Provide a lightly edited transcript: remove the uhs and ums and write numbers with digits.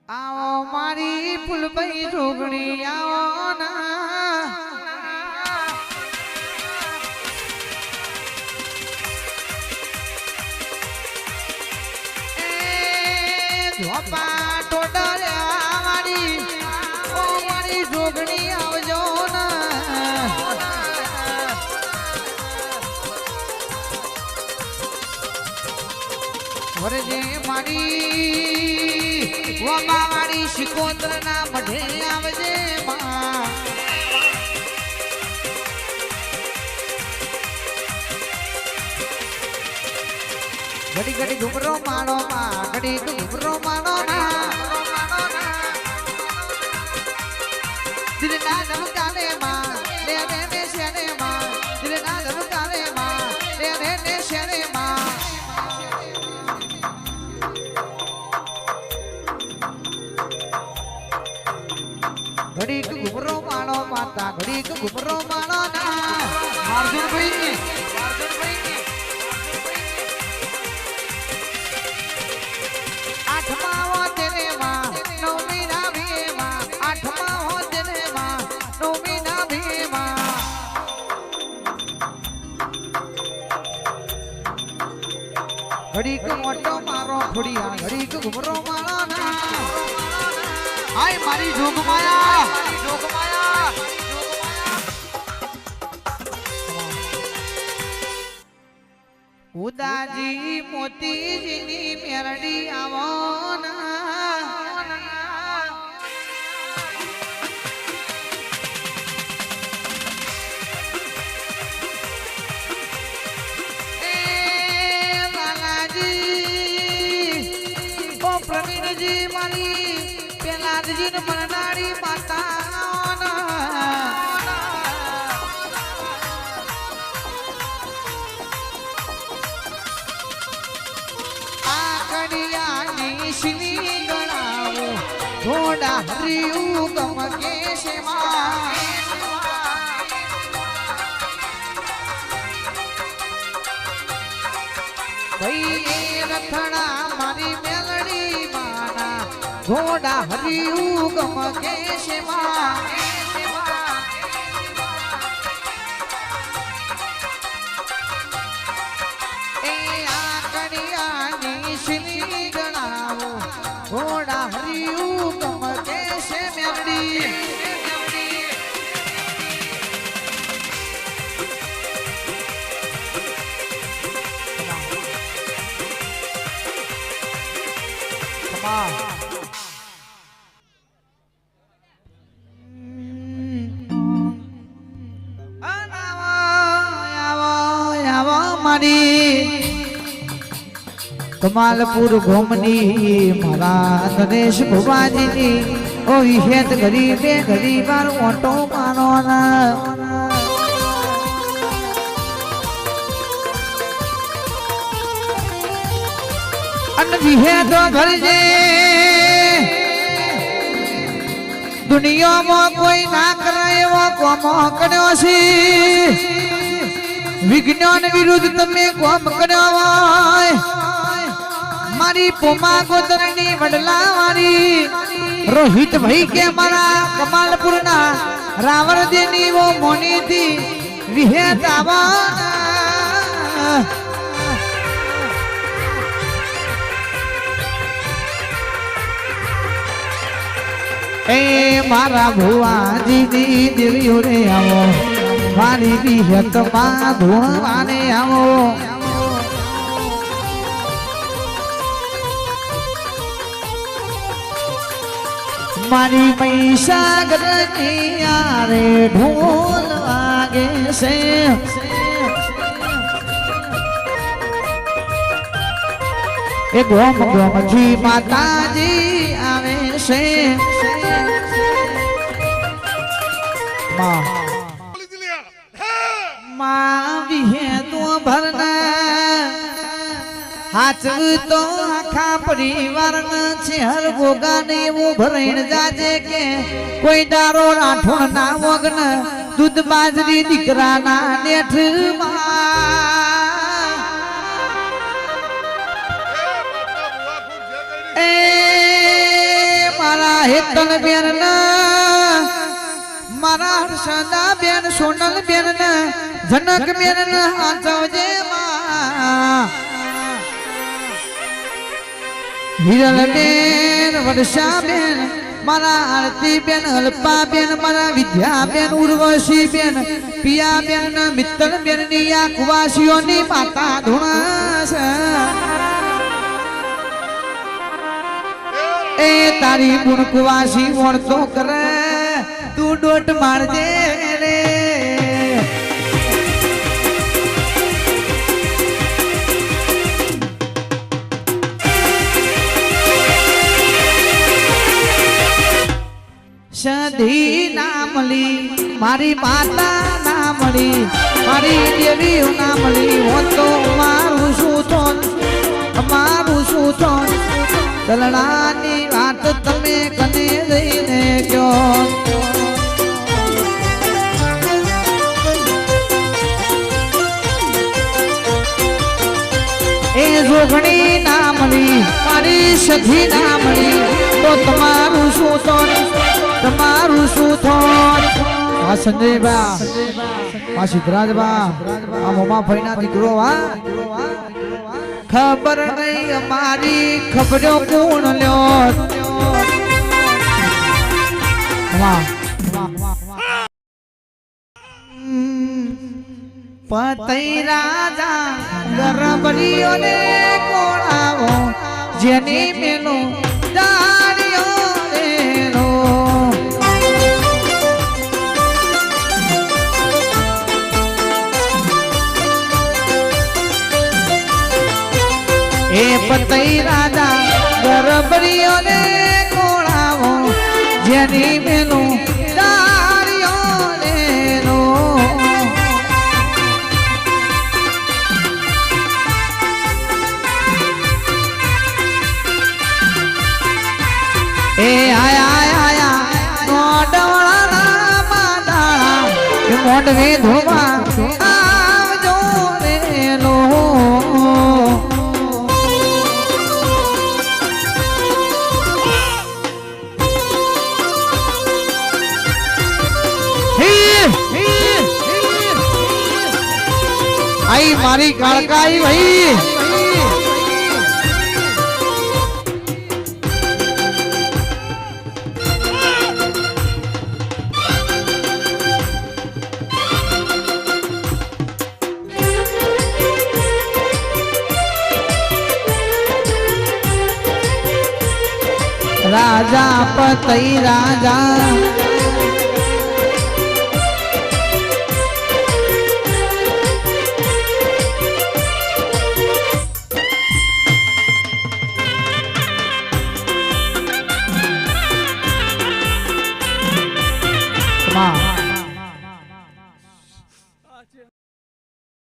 आओ मारी फुलबई जोगणी आओ ना धोपा टोडल्या मारी जोगणी आवजो ना वरजे मारी वामावाड़ी शिकोत्र ना मढे आवजे मां घड़ी घड़ी घुमरो मानो मां घड़ी घुमरो मानो ना दिल ना धमकाने मां ले ने शेने मां दिल ना धमकाने मां ले ने शेने मां घड़ी घुमरो मानो माता घड़ी घुमरो मानो ना अर्जुन भाई आठमा हो तेरे मां नौमी ना भी मां आठमा हो तेरे मां नौमी ना भी मां घड़ी मोटो मारो फुड़िया घड़ी घुमरो मानो ना हाय मारी जोगमाया उदाजी मोती जीनी मेरडी आवो ना ए लालाजी ओ प्रवीण जी मारी पेलादजीन मननाड़ी माता आकड़िया निशनी गणाओ थोड़ा हरियू गम के शेमा भई रथड़ा मारी मेलड़ी माना घोड़ा हरियू गम के शेमा ए आकड़िया निशनी गणाओ घोड़ा हरियू गम के शे मेलड़ी कमालपुर घूमनी मारा नरेश भुवाजी ओ विहेत गरीबे गरीबार ओटो मानो ना अन विहेत भरजे दुनिया में कोई ना करे वो कोमो कर्यो सी विज्ञान विरुद्ध तमे कोम कर्यो होय मारी पोमा गोदरनी वडला वारी रोहित भाई के मारा कमालपुर ना रावण देनी वो मोनी थी विहेत आवा ए मारा भुआ जी दी देवियो रे आवो मारी विहेत मा धुवाने आवो मारी महिषागर रे ढोल आगे से ए गोम गोम जी माता जी आवे से माँ विहे तो भरना हाचव तो आखा परिवार छे हर गोगा ने वो भरण जाजे के कोई डारो राठो ना वगन दूध बाजरी दीकरा ना नेठ ए મારા હેતલ બેન મારા હર્ષદા બેન સોનલ બેન જનક બેન હાચવજે માં હિરલ બેન વર્ષા બેન મારા આરતી બેન અલ્પા બેન મારા વિદ્યા બેન ઉર્વશી બેન પિયા બેન મિત્તલ બેન ની આ કુવાસીઓની માતા ધૂણા એ તારી ગુણ કુવાસી વણતો કરે તું ડોટ મારજે રે સધી નામલી મારી માતા નામલી મારી દેવી નામલી હું તો મારું શું થોન મારું શું થોન દલડાની વાત તમે કને જઈને કયો એ જોગણી નામલી મારી સધી નામલી તો તમારું શું થોન તમારું શું થોન આ સંજયબા આ સિદ્ધરાજબા આ મોમા ફઈના દીકરો વા ખબર નહીં અમારી ખબરો કોણ લ્યો પતઈ રાજા ગરબડીઓને કોણાવો જેની મેલો દાડીઓ રેલો એ પતઈ રાજા ગરબડીઓને કોણાવો જેની મેલો દાડીઓ રેલો એ આયા નોડવાળા માદાળા મોઢવે ધોવા આવજો રેલો આઈ મારી કાળકાઈ ભાઈ રાજા પતઈ રાજા માં